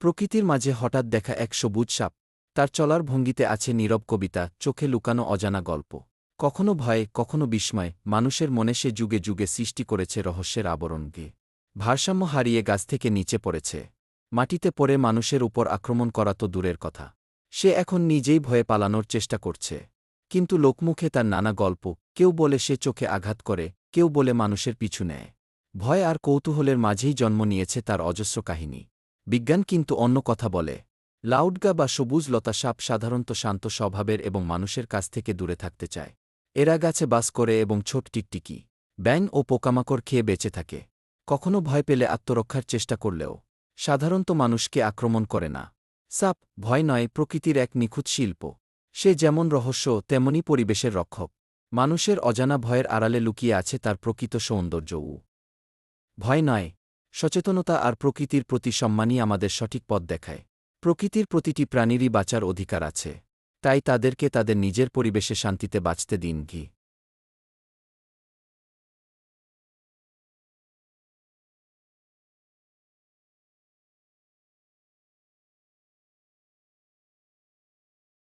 প্রকৃতির মাঝে হঠাৎ দেখা এক সবুজ সাপ। তার চলার ভঙ্গিতে আছে নীরব কবিতা, চোখে লুকানো অজানা গল্প। কখনো ভয়, কখনো বিস্ময়, মানুষের মনে সে যুগে যুগে সৃষ্টি করেছে রহস্যের আবরণকে। ভারসাম্য হারিয়ে গাছ থেকে নিচে পড়েছে। মাটিতে পড়ে মানুষের উপর আক্রমণ করা তো দূরের কথা, সে এখন নিজেই ভয়ে পালানোর চেষ্টা করছে। কিন্তু লোকমুখে তার নানা গল্প, কেউ বলে সে চোখে আঘাত করে, কেউ বলে মানুষের পিছু নেয়। ভয় আর কৌতূহলের মাঝেই জন্ম নিয়েছে তার অজস্র কাহিনী। বিজ্ঞান কিন্তু অন্য কথা বলে। লাউডগা বা সবুজ লতা সাপ সাধারণত শান্ত স্বভাবের এবং মানুষের কাছ থেকে দূরে থাকতে চায়। এরা গাছে বাস করে এবং ছোট টিকটিকি, ব্যাঙ ও পোকামাকড় খেয়ে বেঁচে থাকে। কখনো ভয় পেলে আত্মরক্ষার চেষ্টা করলেও সাধারণত মানুষকে আক্রমণ করে না। সাপ ভয় নয়, প্রকৃতির এক নিখুঁত শিল্প। সে যেমন রহস্য তেমনি পরিবেশের রক্ষক। মানুষের অজানা ভয়ের আড়ালে লুকিয়ে আছে তার প্রকৃত সৌন্দর্যও। ভয় নয়, সচেতনতা আর প্রকৃতির প্রতি সম্মানই আমাদের সঠিক পথ দেখায়। প্রকৃতির প্রতিটি প্রাণীরই বাঁচার অধিকার আছে, তাই তাদেরকে তাদের নিজের পরিবেশে শান্তিতে বাঁচতে দিন।